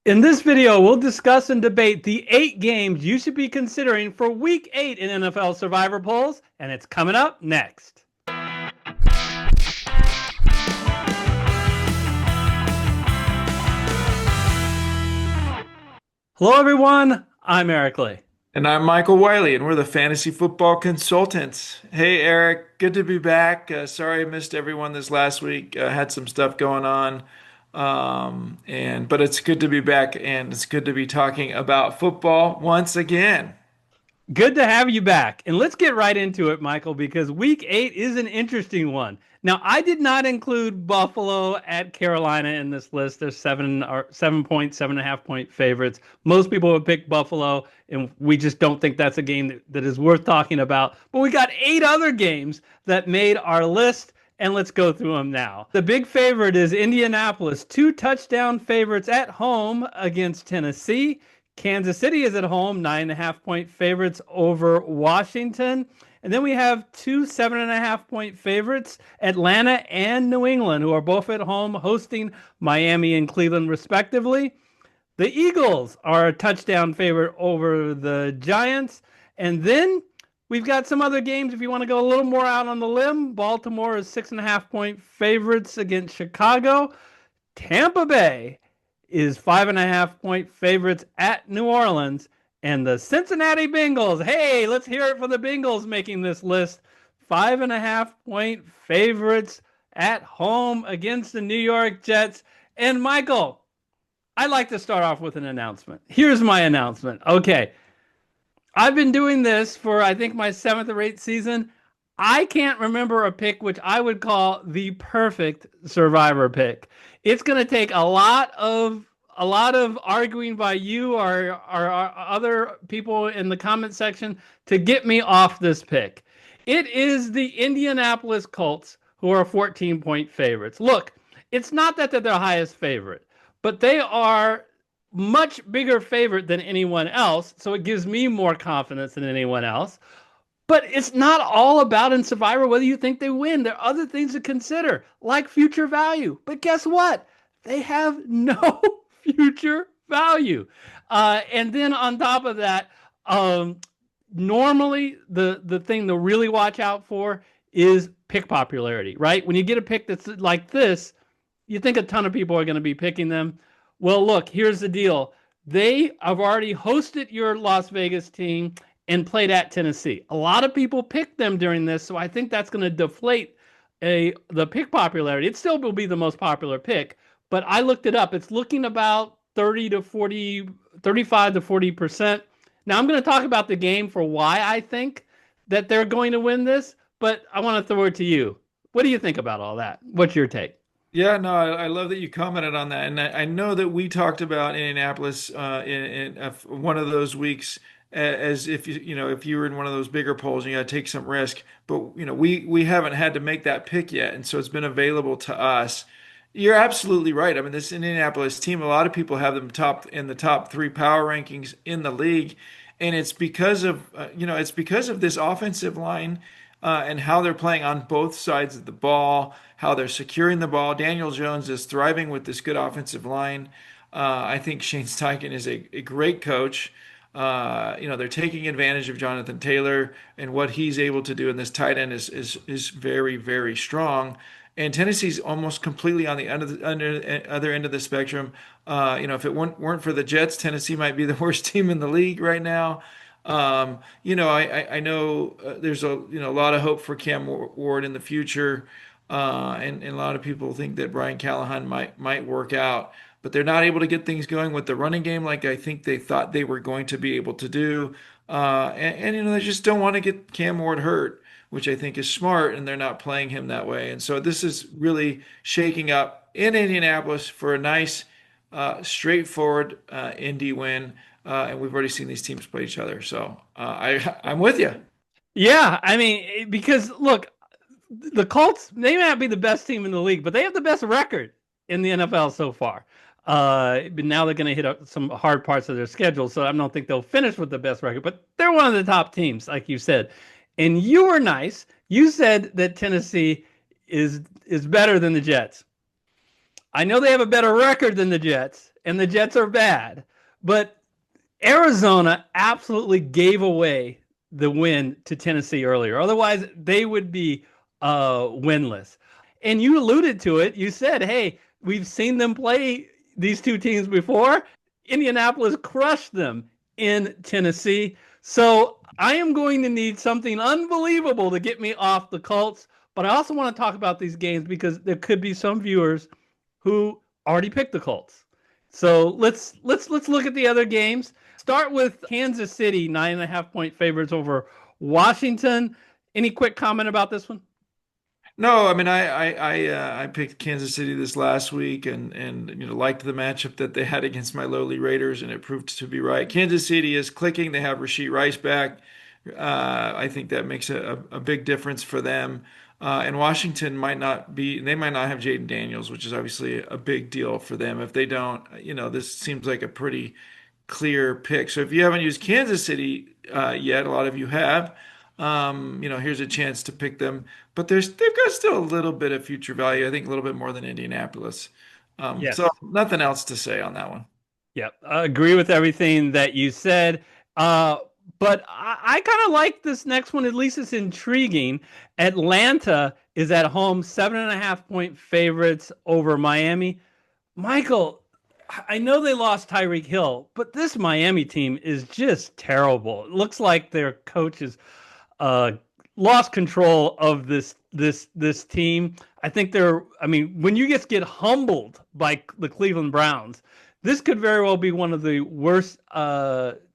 In this video, we'll discuss and debate the 8 games you should be considering for Week 8 in NFL Survivor polls, and it's coming up next. Hello, everyone. I'm Eric Lee. And I'm Michael Wiley, and we're the Fantasy Football Consultants. Hey, Eric, good to be back. Sorry I missed everyone this last week. Had some stuff going on, but it's good to be back, and it's good to be talking about football once again. Good to have you back. And let's get right into it, Michael, because Week 8 is an interesting one. Now, I did not include Buffalo at Carolina in this list. They're 7 point, 7.5 point favorites. Most people would pick Buffalo, and we just don't think that's a game that is worth talking about. But we got 8 other games that made our list, and let's go through them now. The big favorite is Indianapolis, 2 touchdown favorites at home against Tennessee. Kansas City is at home, 9.5 point favorites over Washington. And then we have 2 7.5 point favorites, Atlanta and New England, who are both at home hosting Miami and Cleveland, respectively. The Eagles are a touchdown favorite over the Giants. And then we've got some other games if you want to go a little more out on the limb. Baltimore is 6.5 point favorites against Chicago. Tampa Bay is 5.5 point favorites at New Orleans, and the Cincinnati Bengals. Hey, let's hear it for the Bengals making this list. 5.5 point favorites at home against the New York Jets. And Michael, I'd like to start off with an announcement. Here's my announcement. Okay. I've been doing this for, I think, my 7th or 8th season. I can't remember a pick which I would call the perfect survivor pick. It's going to take a lot of arguing by you or other people in the comment section to get me off this pick. It is the Indianapolis Colts, who are 14 point favorites. Look, it's not that they're the highest favorite, but they are much bigger favorite than anyone else, so it gives me more confidence than anyone else. But it's not all about in Survivor whether you think they win. There are other things to consider, like future value. But guess what? They have no future value. And then on top of that, normally the thing to really watch out for is pick popularity, right? When you get a pick that's like this, you think a ton of people are going to be picking them. Well, look, here's the deal. They have already hosted your Las Vegas team and played at Tennessee. A lot of people picked them during this, so I think that's going to deflate the pick popularity. It still will be the most popular pick, but I looked it up. It's looking about 30 to 40, 35 to 40%. Now I'm going to talk about the game for why I think that they're going to win this, but I want to throw it to you. What do you think about all that? What's your take? Yeah, no, I love that you commented on that, and I know that we talked about Indianapolis in one of those weeks as if if you were in one of those bigger polls and you got to take some risk, but we haven't had to make that pick yet, and so it's been available to us. You're absolutely right. I mean, this Indianapolis team, a lot of people have them top in the top three power rankings in the league, and it's because of it's because of this offensive line and how they're playing on both sides of the ball, how they're securing the ball. Daniel Jones is thriving with this good offensive line. I think Shane Steichen is a great coach. They're taking advantage of Jonathan Taylor, and what he's able to do in this tight end is very, very strong. And Tennessee's almost completely on the other end of the spectrum. If it weren't for the Jets, Tennessee might be the worst team in the league right now. I know there's a lot of hope for Cam Ward in the future, and a lot of people think that Brian Callahan might work out, but they're not able to get things going with the running game like I think they thought they were going to be able to do. And they just don't want to get Cam Ward hurt, which I think is smart, and they're not playing him that way. And so this is really shaking up in Indianapolis for a nice, straightforward Indy win. And we've already seen these teams play each other. So I'm with you. Yeah, I mean, because look, the Colts, they may not be the best team in the league, but they have the best record in the NFL so far. But now they're going to hit some hard parts of their schedule, so I don't think they'll finish with the best record, but they're one of the top teams, like you said. And you were nice. You said that Tennessee is better than the Jets. I know they have a better record than the Jets, and the Jets are bad. But Arizona absolutely gave away the win to Tennessee earlier. Otherwise, they would be winless. And you alluded to it. You said, hey, we've seen them play these two teams before. Indianapolis crushed them in Tennessee. So I am going to need something unbelievable to get me off the Colts. But I also want to talk about these games because there could be some viewers who already picked the Colts. So let's look at the other games. Start with Kansas City, 9.5 point favorites over Washington. Any quick comment about this one? No, I mean I picked Kansas City this last week and liked the matchup that they had against my lowly Raiders, and it proved to be right. Kansas City is clicking. They have Rashid Rice back. I think that makes a big difference for them. And Washington might not be, they might not have Jaden Daniels, which is obviously a big deal for them. If they don't, this seems like a pretty clear pick. So if you haven't used Kansas City yet, a lot of you have. Here's a chance to pick them, but they've got still a little bit of future value. I think a little bit more than Indianapolis. So Yes. nothing else to say on that one. Yep. I agree with everything that you said. Uh, but I kind of like this next one. At least it's intriguing. Atlanta is at home, 7.5 point favorites over Miami. Michael, I know they lost Tyreek Hill, but this Miami team is just terrible. It looks like their coach is uh, lost control of this team. I think they're. I mean, when you just get humbled by the Cleveland Browns, this could very well be one of the worst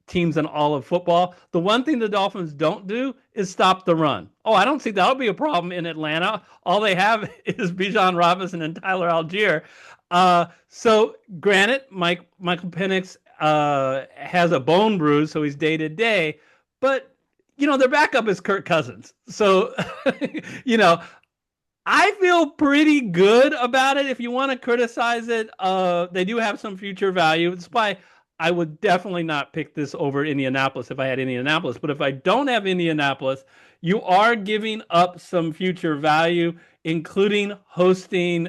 teams in all of football. The one thing the Dolphins don't do is stop the run. Oh, I don't see that'll be a problem in Atlanta. All they have is Bijan Robinson and Tyler Algier. So granted, Michael Penix has a bone bruise, so he's day to day, but their backup is Kirk Cousins. So, you know, I feel pretty good about it. If you want to criticize it, they do have some future value. It's why I would definitely not pick this over Indianapolis if I had Indianapolis. But if I don't have Indianapolis, you are giving up some future value, including hosting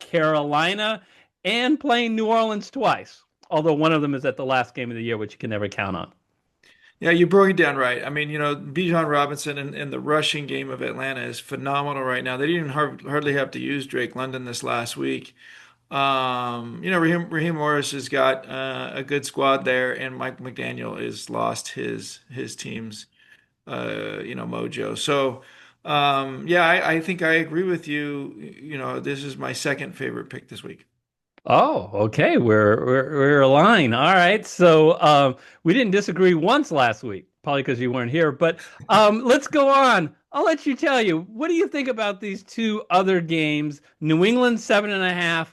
Carolina and playing New Orleans twice. Although one of them is at the last game of the year, which you can never count on. Yeah, you broke it down right. I mean, Bijan Robinson and the rushing game of Atlanta is phenomenal right now. They didn't hardly have to use Drake London this last week. Raheem Morris has got a good squad there, and Mike McDaniel has lost his team's mojo. So, yeah, I think I agree with you. This is my second favorite pick this week. Oh, okay. We're aligned. All right. So we didn't disagree once last week, probably because you weren't here. But let's go on. I'll let you tell you. What do you think about these two other games? New England 7.5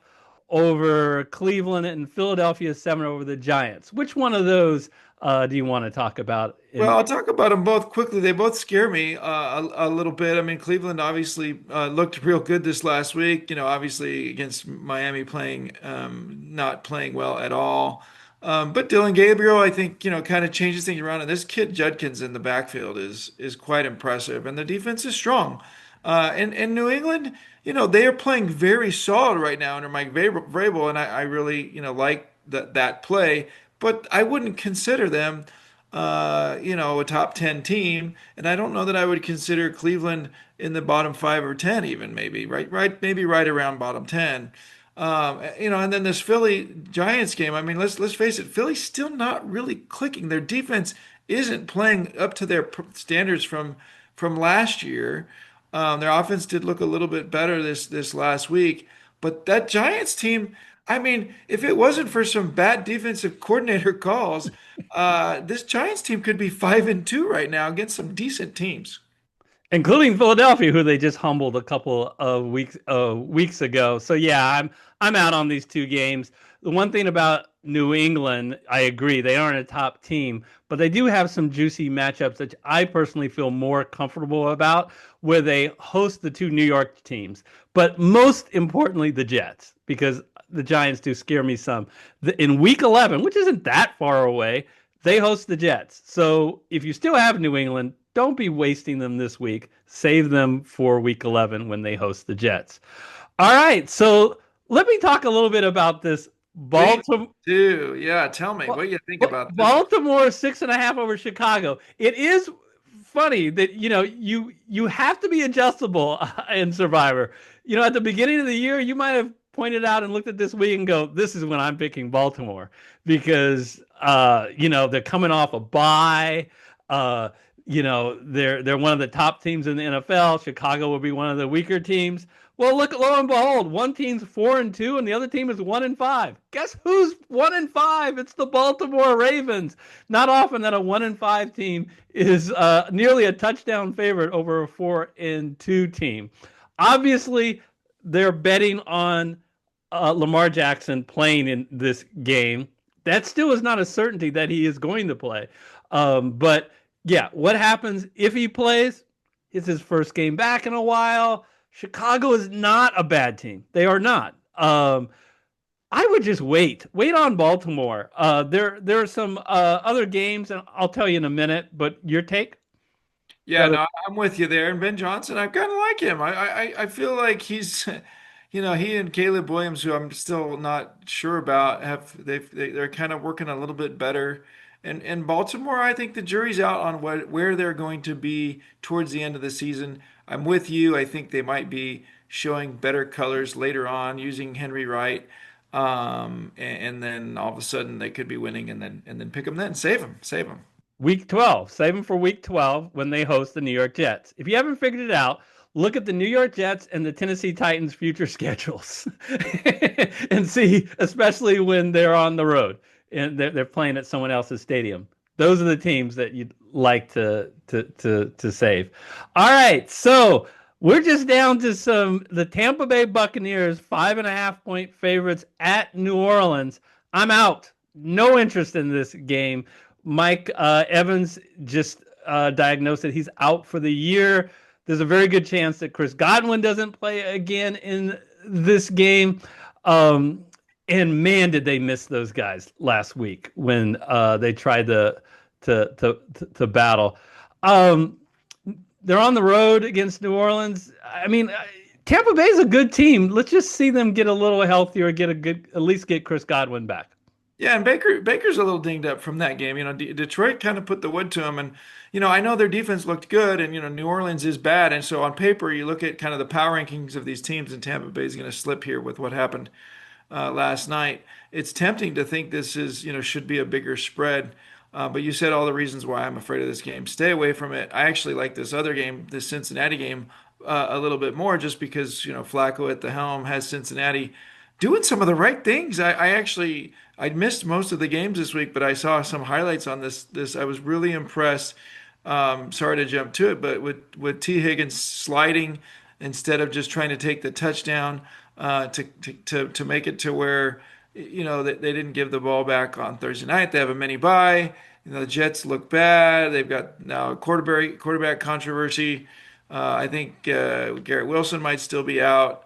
over Cleveland and Philadelphia 7 over the Giants. Which one of those do you want to talk about? Well, I'll talk about them both quickly. They both scare me a little bit. I mean, Cleveland obviously looked real good this last week. Obviously against Miami playing not playing well at all. But Dylan Gabriel, I think, kind of changes things around. And this kid Judkins in the backfield is quite impressive, and the defense is strong. And New England, they are playing very solid right now under Mike Vrabel, and I really, like that play. But I wouldn't consider them a top 10 team. And I don't know that I would consider Cleveland in the bottom 5 or 10, even maybe, right, maybe right around bottom 10. And then this Philly Giants game, I mean, let's face it, Philly's still not really clicking. Their defense isn't playing up to their standards from last year. Their offense did look a little bit better this last week, but that Giants team, I mean, if it wasn't for some bad defensive coordinator calls, this Giants team could be 5-2 right now against some decent teams. including Philadelphia, who they just humbled a couple of weeks ago. So yeah, I'm out on these two games. The one thing about New England, I agree, they aren't a top team, but they do have some juicy matchups that I personally feel more comfortable about, where they host the two New York teams, but most importantly, the Jets, because the Giants do scare me some. In Week 11, which isn't that far away, they host the Jets. So if you still have New England, don't be wasting them this week. Save them for Week 11 when they host the Jets. All right, so let me talk a little bit about this Please Baltimore. do. Yeah, tell me what you think about this. Baltimore 6.5 over Chicago. It is funny that you have to be adjustable in Survivor. At the beginning of the year, you might have pointed out and looked at this week and go, "This is when I'm picking Baltimore because they're coming off a bye. Uh, they're one of the top teams in the NFL. Chicago will be one of the weaker teams." Well, look, lo and behold, one team's 4-2 and the other team is 1-5. Guess who's 1-5? It's the Baltimore Ravens. Not often that a 1-5 team is nearly a touchdown favorite over a 4-2 team. Obviously, they're betting on Lamar Jackson playing in this game. That still is not a certainty that he is going to play. But yeah, what happens if he plays? It's his first game back in a while. Chicago is not a bad team. They are not. I would just wait on Baltimore. There are some other games, and I'll tell you in a minute. But your take? Yeah, no, I'm with you there. And Ben Johnson, I kind of like him. I feel like he's, he and Caleb Williams, who I'm still not sure about, they're kind of working a little bit better. And Baltimore, I think the jury's out on where they're going to be towards the end of the season. I'm with you. I think they might be showing better colors later on using Henry Wright. And then all of a sudden they could be winning and then pick them then. Save them. Week 12. Save them for week 12 when they host the New York Jets. If you haven't figured it out, look at the New York Jets and the Tennessee Titans future schedules and see, especially when they're on the road and they're playing at someone else's stadium. Those are the teams that you'd like to save. All right, so we're just down to the Tampa Bay Buccaneers 5.5 point favorites at New Orleans. I'm out. No interest in this game. Mike Evans just diagnosed that he's out for the year. There's a very good chance that Chris Godwin doesn't play again in this game. And man, did they miss those guys last week when they tried to battle. They're on the road against New Orleans. I mean, Tampa Bay is a good team. Let's just see them get a little healthier, at least get Chris Godwin back. Yeah, and Baker's a little dinged up from that game. Detroit kind of put the wood to him, and I know their defense looked good, and New Orleans is bad, and so on paper you look at kind of the power rankings of these teams, and Tampa Bay is going to slip here with what happened last night. It's tempting to think this is should be a bigger spread, but you said all the reasons why I'm afraid of this game. Stay away from it. I actually like this other game, this Cincinnati game, a little bit more, just because Flacco at the helm has Cincinnati doing some of the right things. I missed most of the games this week, but I saw some highlights on this. I was really impressed. Sorry to jump to it, but with T. Higgins sliding instead of just trying to take the touchdown, to make it to where they didn't give the ball back on Thursday night. They have a mini bye. The Jets look bad. They've got now quarterback controversy. I think Garrett Wilson might still be out.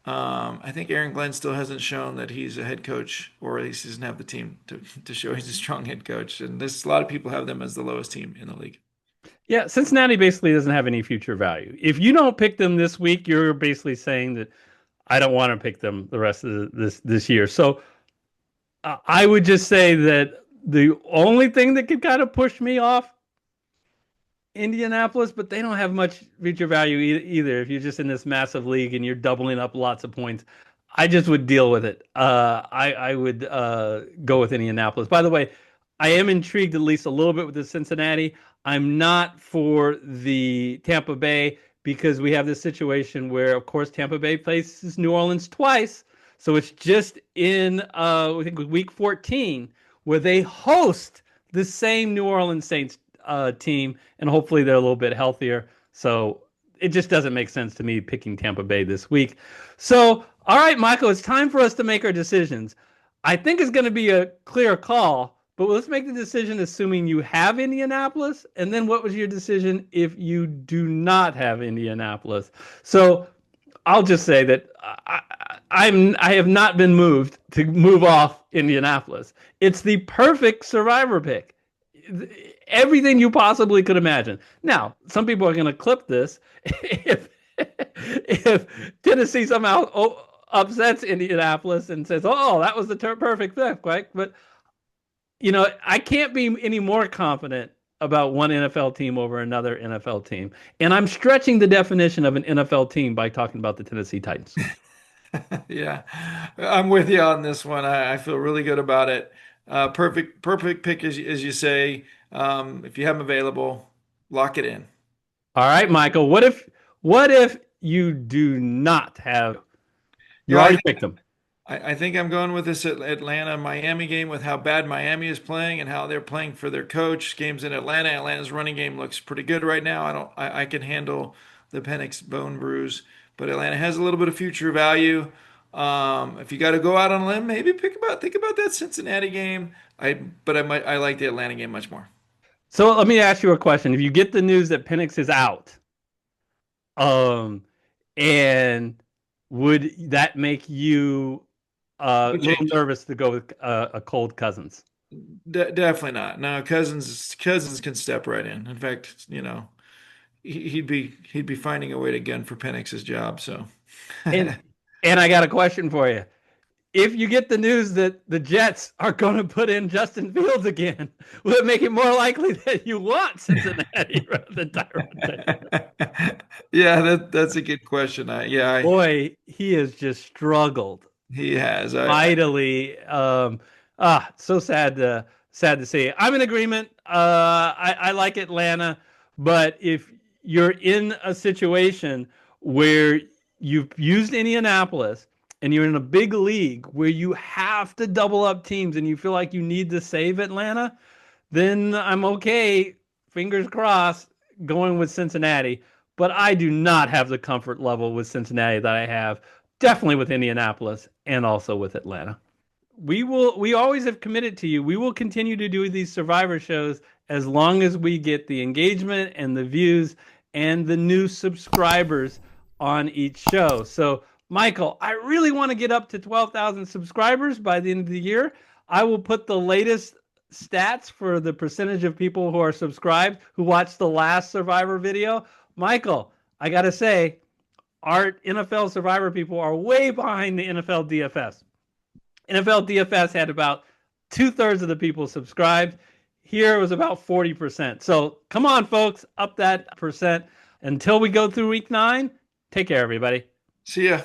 I think Aaron Glenn still hasn't shown that he's a head coach, or at least he doesn't have the team to show he's a strong head coach. And a lot of people have them as the lowest team in the league. Yeah, Cincinnati basically doesn't have any future value. If you don't pick them this week, you're basically saying that I don't want to pick them the rest of this year. So I would just say that the only thing that could kind of push me off Indianapolis, but they don't have much future value either. If you're just in this massive league and you're doubling up lots of points, I just would deal with it. I would go with Indianapolis. By the way, I am intrigued at least a little bit with the Cincinnati. I'm not for the Tampa Bay because we have this situation where, of course, Tampa Bay faces New Orleans twice. So it's just in, I think, week 14 where they host the same New Orleans Saints team, and hopefully they're a little bit healthier. So it just doesn't make sense to me picking Tampa Bay this week. So, all right, Michael, it's time for us to make our decisions. I think it's going to be a clear call, but let's make the decision assuming you have Indianapolis. And then what was your decision if you do not have Indianapolis? So I'll just say that I have not been moved to move off Indianapolis. It's the perfect survivor pick. Everything you possibly could imagine. Now, some people are going to clip this if Tennessee somehow upsets Indianapolis and says, "Oh, that was the perfect pick," right? But I can't be any more confident about one NFL team over another NFL team, and I'm stretching the definition of an NFL team by talking about the Tennessee Titans. Yeah, I'm with you on this one. I feel really good about it. Perfect pick as you say. If you have them available, lock it in. All right, Michael. What if you do not have? You You know, already picked them. I think I'm going with this Atlanta Miami game with how bad Miami is playing and how they're playing for their coach. Games in Atlanta. Atlanta's running game looks pretty good right now. I can handle the Penix bone bruise, but Atlanta has a little bit of future value. If you got to go out on a limb, maybe think about that Cincinnati game. I like the Atlanta game much more. So let me ask you a question. If you get the news that Penix is out, um, and would that make you a No little change. nervous to go with a cold Cousins? Definitely not. No, Cousins can step right in. In fact, he'd be finding a way to gun for Penix's job. So. And and I got a question for you. If you get the news that the Jets are going to put in Justin Fields again, will it make it more likely that you want Cincinnati rather than Tyrod Taylor? Yeah, that's a good question. Boy, he has just struggled He has. mightily. So sad to see. I'm in agreement. I like Atlanta, but if you're in a situation where you've used Indianapolis and you're in a big league where you have to double up teams and you feel like you need to save Atlanta, then I'm okay, fingers crossed, going with Cincinnati. But I do not have the comfort level with Cincinnati that I have definitely with Indianapolis and also with Atlanta. We always have committed to you. We will continue to do these survivor shows as long as we get the engagement and the views and the new subscribers on each show. So, Michael, I really want to get up to 12,000 subscribers by the end of the year. I will put the latest stats for the percentage of people who are subscribed who watched the last survivor video. Michael, I got to say, our NFL survivor people are way behind the NFL DFS. NFL DFS had about 2/3 of the people subscribed. Here it was about 40%. So come on, folks, up that percent. Until we go through week 9, take care, everybody. See ya.